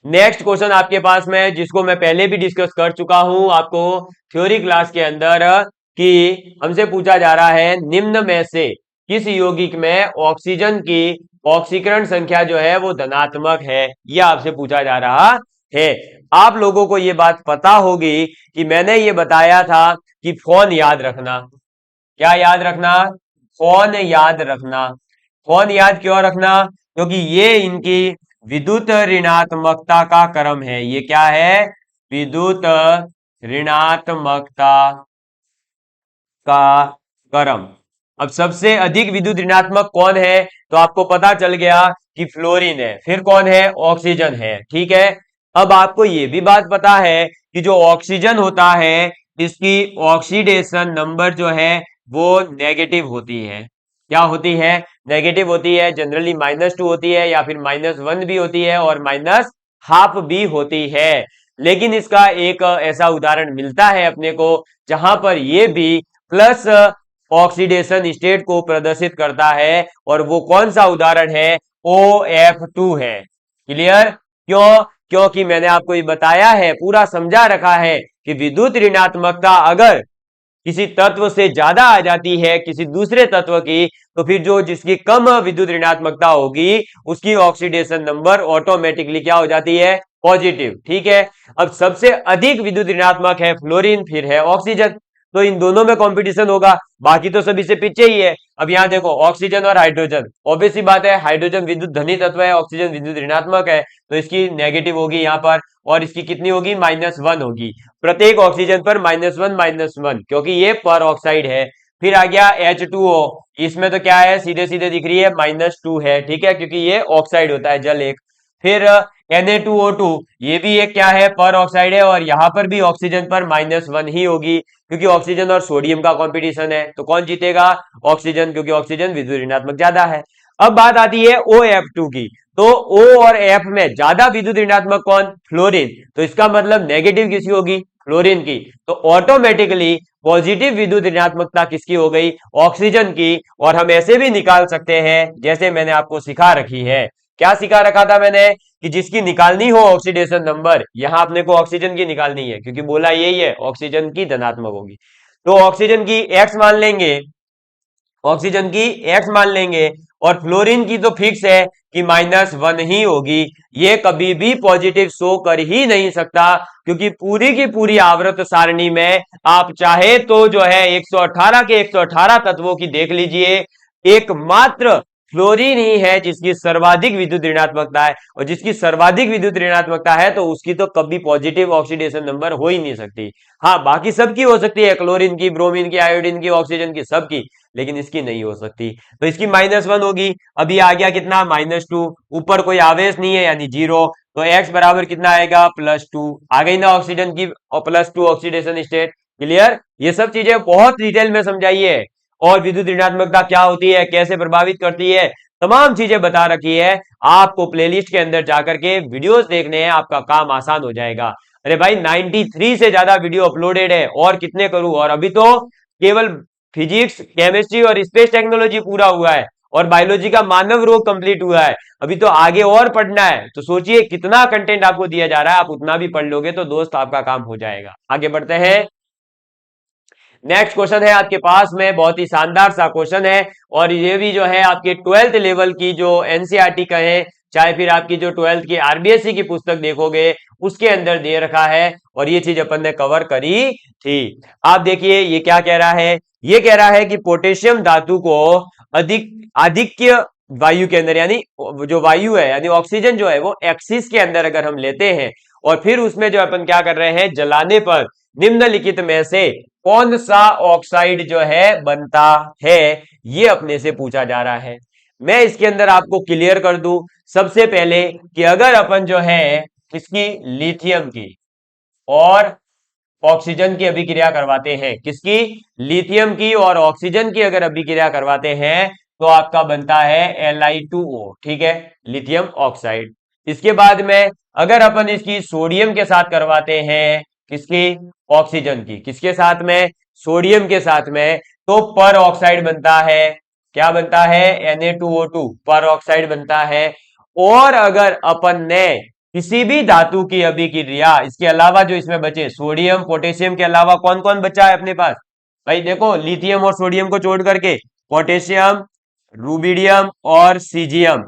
नेक्स्ट क्वेश्चन आपके पास में, जिसको मैं पहले भी डिस्कस कर चुका हूं आपको थ्योरी क्लास के अंदर, कि हमसे पूछा जा रहा है निम्न में से किस यौगिक में ऑक्सीजन की ऑक्सीकरण संख्या जो है वो धनात्मक है, यह आपसे पूछा जा रहा है। आप लोगों को यह बात पता होगी कि मैंने ये बताया था कि फोन याद रखना, क्या याद रखना, फोन याद रखना। फोन याद क्यों रखना, क्योंकि ये इनकी विद्युत ऋणात्मकता का क्रम है। ये क्या है, विद्युत ऋणात्मकता का क्रम। अब सबसे अधिक विद्युत ऋणात्मक कौन है, तो आपको पता चल गया कि फ्लोरीन है, फिर कौन है, ऑक्सीजन है। ठीक है, अब आपको ये भी बात पता है कि जो ऑक्सीजन होता है इसकी ऑक्सीडेशन नंबर जो है वो नेगेटिव होती है। क्या होती है, नेगेटिव होती है, जनरली -2 होती है या फिर -1 भी होती है और -12 भी होती है। लेकिन इसका एक ऐसा उदाहरण मिलता है अपने को जहां पर ये भी प्लस ऑक्सीडेशन स्टेट को प्रदर्शित करता है, और वो कौन सा उदाहरण है, OF2 है। क्लियर? क्यों? क्योंकि मैंने आपको ये बताया है, पूरा समझा रखा है कि विद्युत ऋणात्मकता अगर किसी तत्व से ज्यादा आ जाती है किसी दूसरे तत्व की, तो फिर जो जिसकी कम विद्युत ऋणात्मकता होगी उसकी ऑक्सीडेशन नंबर ऑटोमेटिकली क्या हो जाती है, पॉजिटिव। ठीक है, अब सबसे अधिक विद्युत ऋणात्मक है फ्लोरीन, फिर है ऑक्सीजन, तो इन दोनों में कंपटीशन होगा, बाकी तो सभी से पीछे ही है। अब यहाँ देखो ऑक्सीजन और हाइड्रोजन, ऑब्वियस सी बात है हाइड्रोजन विद्युत धनी तत्व है, ऑक्सीजन विद्युत ऋणात्मक है, तो इसकी नेगेटिव होगी यहाँ पर, और इसकी कितनी होगी, -1 होगी। प्रत्येक ऑक्सीजन पर -1 क्योंकि ये पर ऑक्साइड है। फिर आ गया H2O, इसमें तो क्या है, सीधे सीधे दिख रही है -2 है। ठीक है, क्योंकि ये ऑक्साइड होता है, जल एक। फिर Na2O2, ये भी एक क्या है, पर ऑक्साइड है, और यहां पर भी ऑक्सीजन पर -1 ही होगी, क्योंकि ऑक्सीजन और सोडियम का कंपटीशन है, तो कौन जीतेगा, ऑक्सीजन, क्योंकि ऑक्सीजन विद्युत ऋणात्मक ज्यादा है। अब बात आती है OF2 की, तो O और F में ज्यादा विद्युत ऋणात्मक कौन, फ्लोरीन, तो इसका मतलब नेगेटिव किसकी होगी, फ्लोरीन की, तो ऑटोमेटिकली पॉजिटिव विद्युत ऋणात्मकता किसकी हो गई, ऑक्सीजन की। और हम ऐसे भी निकाल सकते हैं जैसे मैंने आपको सिखा रखी है। क्या सिखा रखा था मैंने, कि जिसकी निकालनी हो ऑक्सीडेशन नंबर, यहां अपने को ऑक्सीजन की निकालनी है, क्योंकि बोला यही है ऑक्सीजन की धनात्मक होगी, तो ऑक्सीजन की x मान लेंगे, ऑक्सीजन की x मान लेंगे, और फ्लोरीन की तो फिक्स है कि -1 ही होगी। ये कभी भी पॉजिटिव शो कर ही नहीं सकता, क्योंकि पूरी की पूरी आवर्त सारणी में आप चाहे तो जो है 118 के 118 तत्वों की देख लीजिए, एकमात्र फ्लोरीन ही है जिसकी सर्वाधिक विद्युत ऋणात्मकता है, और जिसकी सर्वाधिक विद्युत ऋणात्मकता है तो उसकी तो कभी पॉजिटिव ऑक्सीडेशन नंबर हो ही नहीं सकती। हाँ, बाकी सबकी हो सकती है, क्लोरीन की, ब्रोमीन की, आयोडीन की, ऑक्सीजन की, सबकी, लेकिन इसकी नहीं हो सकती। तो इसकी -1 होगी। अभी आ गया कितना, -2, ऊपर कोई आवेश नहीं है यानी 0, तो x बराबर कितना आएगा, +2 आ गई ना ऑक्सीजन की, और +2 ऑक्सीडेशन स्टेट। क्लियर? ये सब चीजें बहुत डिटेल में समझाई है, और विद्युत ऋणात्मकता क्या होती है, कैसे प्रभावित करती है, तमाम चीजें बता रखी है। आपको प्लेलिस्ट के अंदर जाकर के वीडियोस देखने हैं, आपका काम आसान हो जाएगा। अरे भाई 93 से ज्यादा वीडियो अपलोडेड है, और कितने करूं, और अभी तो केवल फिजिक्स, केमिस्ट्री और स्पेस टेक्नोलॉजी पूरा हुआ है, और बायोलॉजी का मानव रोग कंप्लीट हुआ है। अभी तो आगे और पढ़ना है, तो सोचिए कितना कंटेंट आपको दिया जा रहा है। आप उतना भी पढ़ लोगे तो दोस्त आपका काम हो जाएगा। आगे बढ़ते हैं। नेक्स्ट क्वेश्चन है आपके पास में, बहुत ही शानदार सा क्वेश्चन है, और ये भी जो है आपके 12th लेवल की जो एनसीईआरटी का है, चाहे फिर आपकी जो 12th की आरबीएससी की पुस्तक देखोगे उसके अंदर दे रखा है, और ये चीज अपन ने कवर करी थी। आप देखिए ये क्या कह रहा है, ये कह रहा है कि पोटेशियम धातु को आधिक्य वायु के अंदर, यानी जो वायु है यानी ऑक्सीजन जो है वो एक्सिस के अंदर अगर हम लेते हैं, और फिर उसमें जो अपन क्या कर रहे हैं, जलाने पर निम्नलिखित में से कौन सा ऑक्साइड जो है बनता है, ये अपने से पूछा जा रहा है। मैं इसके अंदर आपको क्लियर कर दूं सबसे पहले कि अगर अपन जो है इसकी लिथियम की और ऑक्सीजन की अभिक्रिया करवाते हैं, किसकी, लिथियम की और ऑक्सीजन की अगर अभिक्रिया करवाते हैं तो आपका बनता है Li2O, ठीक है, लिथियम ऑक्साइड। इसके बाद में अगर अपन इसकी सोडियम के साथ करवाते हैं, किसकी, ऑक्सीजन की, किसके साथ में, सोडियम के साथ में, तो पर ऑक्साइड बनता है, क्या बनता है, Na2O2 पर ऑक्साइड बनता है। और अगर अपन ने किसी भी धातु की अभिक्रिया, इसके अलावा जो इसमें बचे सोडियम पोटेशियम के अलावा कौन कौन बचा है अपने पास, भाई देखो लिथियम और सोडियम को छोड़ करके पोटेशियम, रूबिडियम और सीजियम,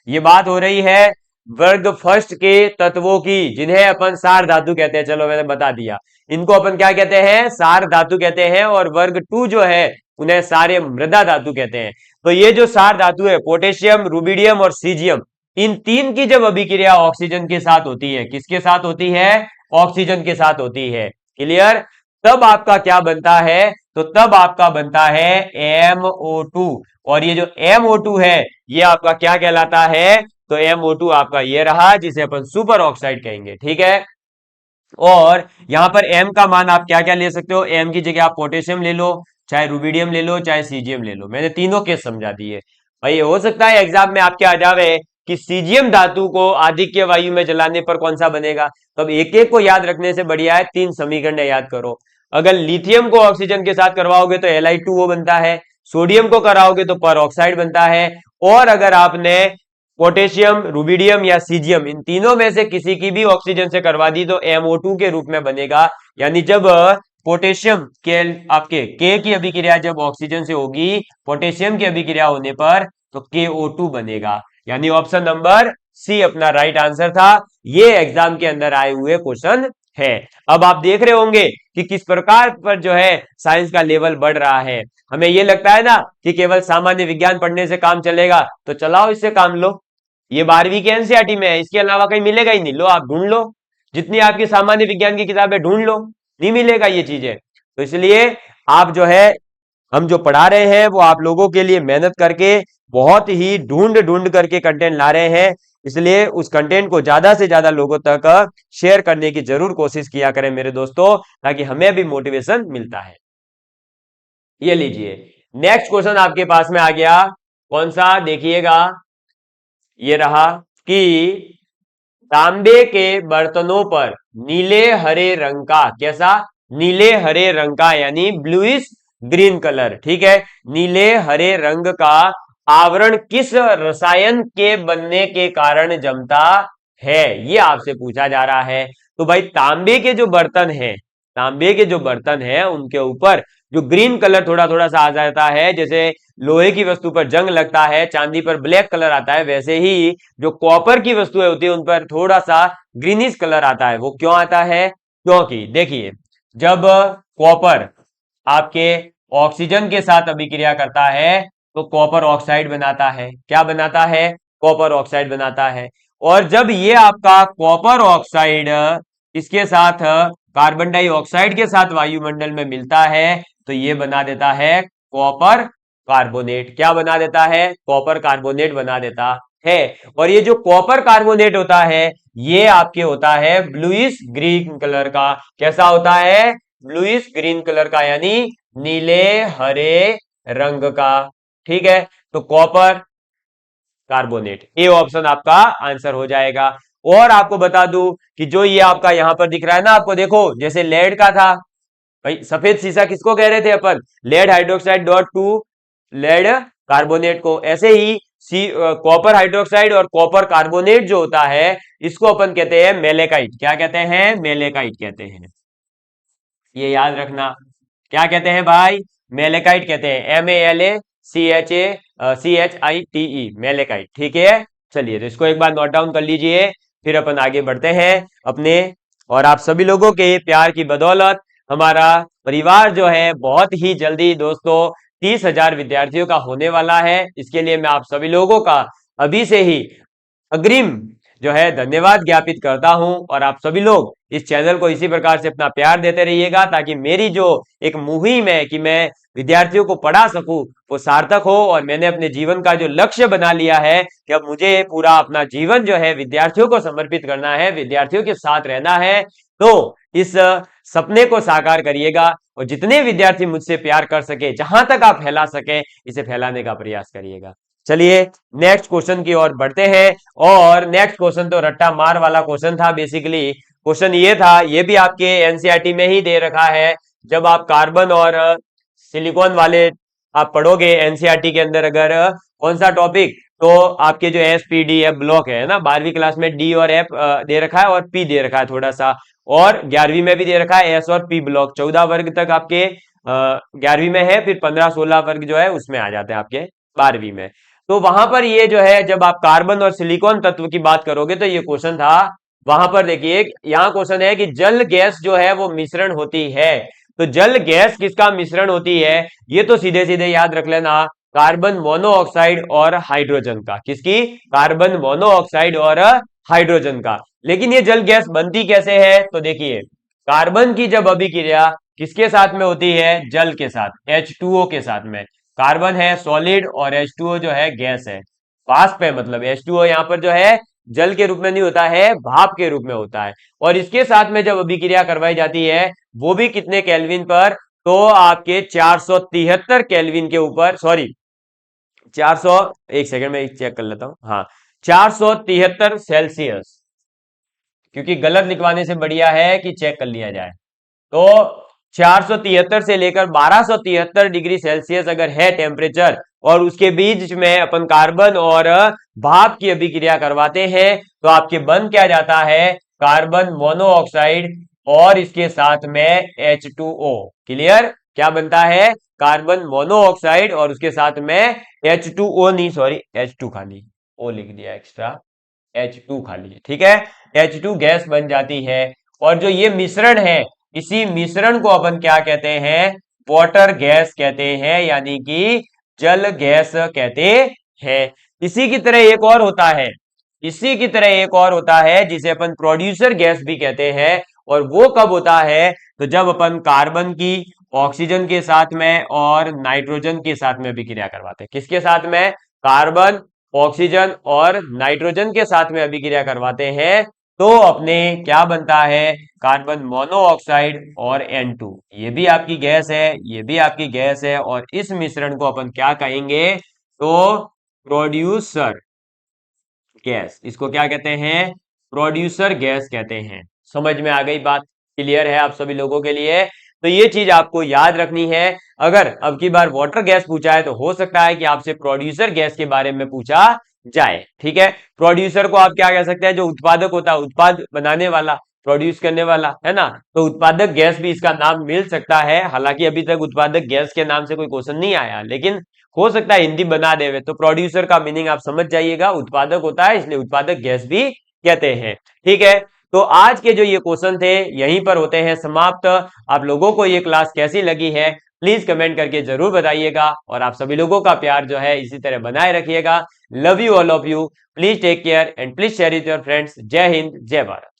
ये बात हो रही है वर्ग फर्स्ट के तत्वों की, जिन्हें अपन सार धातु कहते हैं। चलो मैंने बता दिया, इनको अपन क्या कहते हैं, सार धातु कहते हैं, और वर्ग 2 जो है उन्हें सारे मृदा धातु कहते हैं। तो ये जो सार धातु है, पोटेशियम, रूबिडियम और सीजियम, इन तीन की जब अभिक्रिया ऑक्सीजन के साथ होती है, किसके साथ होती है, ऑक्सीजन के साथ होती है, क्लियर, तब आपका क्या बनता है, तो तब आपका बनता है MO2, और ये जो MO2 है ये आपका क्या कहलाता है, तो MO2 आपका ये रहा, जिसे अपन सुपर ऑक्साइड कहेंगे, ठीक है। और यहां पर M का मान आप क्या क्या ले सकते हो, M की जगह आप पोटेशियम ले लो, चाहे रूबिडियम ले लो, चाहे सीजियम ले लो। मैंने तीनों केस समझा दिए। भाई हो सकता है एग्जाम में आपके आ जावे कि सीजियम धातु को आधिक्य वायु में जलाने पर कौन सा बनेगा, तो अब एक एक को याद रखने से बढ़िया है 3 समीकरण याद करो। अगर लिथियम को ऑक्सीजन के साथ करवाओगे तो Li2O बनता है, सोडियम को कराओगे तो पर ऑक्साइड बनता है, और अगर आपने पोटेशियम, रूबिडियम या सीजियम, इन तीनों में से किसी की भी ऑक्सीजन से करवा दी तो MO2 के रूप में बनेगा। यानी जब पोटेशियम के आपके के की अभिक्रिया जब ऑक्सीजन से होगी पोटेशियम की अभिक्रिया होने पर, तो KO2 बनेगा। यानी ऑप्शन नंबर सी अपना राइट आंसर था। ये एग्जाम के अंदर आए हुए क्वेश्चन है। अब आप देख रहे होंगे कि किस प्रकार पर जो है साइंस का लेवल बढ़ रहा है। हमें ये लगता है ना कि केवल सामान्य विज्ञान पढ़ने से काम चलेगा, तो चलाओ इससे काम लो। ये 12वीं की एनसीईआरटी में है, इसके अलावा कहीं मिलेगा ही नहीं। लो आप ढूंढ लो, जितनी आपकी सामान्य विज्ञान की किताबें ढूंढ लो, नहीं मिलेगा ये चीजें। तो इसलिए आप जो है, हम जो पढ़ा रहे हैं वो आप लोगों के लिए मेहनत करके बहुत ही ढूंढ ढूंढ करके कंटेंट ला रहे हैं। इसलिए उस कंटेंट को ज्यादा से ज्यादा लोगों तक शेयर करने की जरूर कोशिश किया करें मेरे दोस्तों, ताकि हमें भी मोटिवेशन मिलता है। ये लीजिए नेक्स्ट क्वेश्चन आपके पास में आ गया, कौन सा देखिएगा, ये रहा कि तांबे के बर्तनों पर नीले हरे रंग का, कैसा, नीले हरे रंग का, यानी ब्लूइश ग्रीन कलर, ठीक है, नीले हरे रंग का आवरण किस रसायन के बनने के कारण जमता है, ये आपसे पूछा जा रहा है। तो भाई तांबे के जो बर्तन है, तांबे के जो बर्तन है उनके ऊपर जो ग्रीन कलर थोड़ा थोड़ा सा आ जाता है, जैसे लोहे की वस्तु पर जंग लगता है, चांदी पर ब्लैक कलर आता है, वैसे ही जो कॉपर की वस्तुएं होती है उन पर थोड़ा सा ग्रीनिश कलर आता है। वो क्यों आता है, क्योंकि देखिए जब कॉपर आपके ऑक्सीजन के साथ अभिक्रिया करता है तो कॉपर ऑक्साइड बनाता है। क्या बनाता है? कॉपर ऑक्साइड बनाता है। और जब ये आपका कॉपर ऑक्साइड इसके साथ कार्बन डाइऑक्साइड के साथ वायुमंडल में मिलता है तो ये बना देता है कॉपर कार्बोनेट। क्या बना देता है? कॉपर कार्बोनेट बना देता है। और ये जो कॉपर कार्बोनेट होता है ये आपके होता है ब्लूइश ग्रीन कलर का। कैसा होता है? ब्लूइश ग्रीन कलर का, यानी नीले हरे रंग का। ठीक है, तो कॉपर कार्बोनेट, ए ऑप्शन आपका आंसर हो जाएगा। और आपको बता दूं कि जो ये आपका यहां पर दिख रहा है ना आपको, देखो जैसे लेड का था भाई, सफेद शीशा किसको कह रहे थे अपन? Lead hydroxide dot two lead carbonate को। ऐसे ही सी कॉपर हाइड्रोक्साइड और कॉपर कार्बोनेट जो होता है इसको अपन कहते हैं मेलेकाइट। क्या कहते हैं? मेलेकाइट कहते हैं। ये याद रखना, क्या कहते हैं भाई? मेलेकाइट कहते हैं। MALACHACHITE, malachite. ठीक है, चलिए तो इसको एक बार नोट डाउन कर लीजिए, फिर अपन आगे बढ़ते हैं अपने। और आप सभी लोगों के प्यार की बदौलत हमारा परिवार जो है बहुत ही जल्दी दोस्तों 30,000 विद्यार्थियों का होने वाला है। इसके लिए मैं आप सभी लोगों का अभी से ही अग्रिम जो है धन्यवाद ज्ञापित करता हूं। और आप सभी लोग इस चैनल को इसी प्रकार से अपना प्यार देते रहिएगा ताकि मेरी जो एक मुहिम है कि मैं विद्यार्थियों को पढ़ा सकूं वो सार्थक हो। और मैंने अपने जीवन का जो लक्ष्य बना लिया है कि अब मुझे पूरा अपना जीवन जो है विद्यार्थियों को समर्पित करना है, विद्यार्थियों के साथ रहना है, तो इस सपने को साकार करिएगा और जितने विद्यार्थी मुझसे प्यार कर सके, जहां तक आप फैला सके, इसे फैलाने का प्रयास करिएगा। चलिए नेक्स्ट क्वेश्चन की ओर बढ़ते हैं। और नेक्स्ट क्वेश्चन तो रट्टा मार वाला क्वेश्चन था। बेसिकली क्वेश्चन ये था, ये भी आपके एनसीईआरटी में ही दे रखा है। जब आप कार्बन और सिलिकॉन वाले आप पढ़ोगे एनसीईआरटी के अंदर, अगर कौन सा टॉपिक, तो आपके जो एसपीडीएफ ब्लॉक है ना, 12वीं क्लास में डी और एफ दे रखा है और पी दे रखा है थोड़ा सा, और 11वीं में भी दे रखा है एस और पी ब्लॉक। 14 वर्ग तक आपके 11वीं में है, फिर 15-16 वर्ग जो है उसमें आ जाते हैं आपके 12वीं में। तो वहां पर ये जो है जब आप कार्बन और सिलिकॉन तत्व की बात करोगे तो ये क्वेश्चन था। वहां पर देखिए यहाँ क्वेश्चन है कि जल गैस जो है वो मिश्रण होती है। तो जल गैस किसका मिश्रण होती है? ये तो सीधे सीधे याद रख लेना, कार्बन मोनोऑक्साइड और हाइड्रोजन का। किसकी? कार्बन मोनोऑक्साइड और हाइड्रोजन का। लेकिन ये जल गैस बनती कैसे है? तो देखिए कार्बन की जब अभिक्रिया किसके साथ में होती है? जल के साथ, H2O के साथ में। कार्बन है सॉलिड और H2O जो है गैस है, वाष्प है। मतलब H2O यहाँ पर जो है जल के रूप में नहीं होता है, भाप के रूप में होता है। और इसके साथ में जब अभिक्रिया करवाई जाती है वो भी कितने केल्विन पर? तो आपके 473 केल्विन के ऊपर, सॉरी 400, एक सेकंड में चेक कर लेता हूं, हाँ 473 सेल्सियस, क्योंकि गलत लिखवाने से बढ़िया है कि चेक कर लिया जाए। तो 473 से लेकर 1273 डिग्री सेल्सियस अगर है टेम्परेचर, और उसके बीच में अपन कार्बन और भाप की अभिक्रिया करवाते हैं तो आपके बन क्या जाता है? कार्बन मोनोऑक्साइड और इसके साथ में H2O। क्लियर? क्या बनता है? कार्बन मोनोऑक्साइड और उसके साथ में H2O, नहीं सॉरी H2 खाली, ओ लिख दिया एक्स्ट्रा, H2 खाली। ठीक है, H2 गैस बन जाती है। और जो ये मिश्रण है, इसी मिश्रण को अपन क्या कहते हैं? वाटर गैस कहते हैं, यानी कि जल गैस कहते हैं। इसी की तरह एक और होता है, इसी की तरह एक और होता है जिसे अपन प्रोड्यूसर गैस भी कहते हैं। और वो कब होता है? तो जब अपन कार्बन की ऑक्सीजन के साथ में और नाइट्रोजन के साथ में अभिक्रिया करवाते हैं। किसके साथ में? कार्बन, ऑक्सीजन और नाइट्रोजन के साथ में अभिक्रिया करवाते हैं तो अपने क्या बनता है? कार्बन मोनोऑक्साइड और N2। ये भी आपकी गैस है, ये भी आपकी गैस है, और इस मिश्रण को अपन क्या कहेंगे? तो प्रोड्यूसर गैस। इसको क्या कहते हैं? प्रोड्यूसर गैस कहते हैं। समझ में आ गई बात? क्लियर है आप सभी लोगों के लिए? तो ये चीज आपको याद रखनी है। अगर अब की बार वाटर गैस पूछा है तो हो सकता है कि आपसे प्रोड्यूसर गैस के बारे में पूछा जाए। ठीक है, प्रोड्यूसर को आप क्या कह सकते हैं? जो उत्पादक होता है, उत्पाद बनाने वाला, प्रोड्यूस करने वाला, है ना। तो उत्पादक गैस भी इसका नाम मिल सकता है। हालांकि अभी तक उत्पादक गैस के नाम से कोई क्वेश्चन नहीं आया, लेकिन हो सकता है हिंदी बना देवे। तो प्रोड्यूसर का मीनिंग आप समझ जाइएगा, उत्पादक होता है, इसलिए उत्पादक गैस भी कहते हैं। ठीक है, तो आज के जो ये क्वेश्चन थे यहीं पर होते हैं समाप्त। आप लोगों को ये क्लास कैसी लगी है प्लीज कमेंट करके जरूर बताइएगा और आप सभी लोगों का प्यार जो है इसी तरह बनाए रखिएगा। Love you all of you, please take care and please share with your friends. जय हिंद, जय भारत।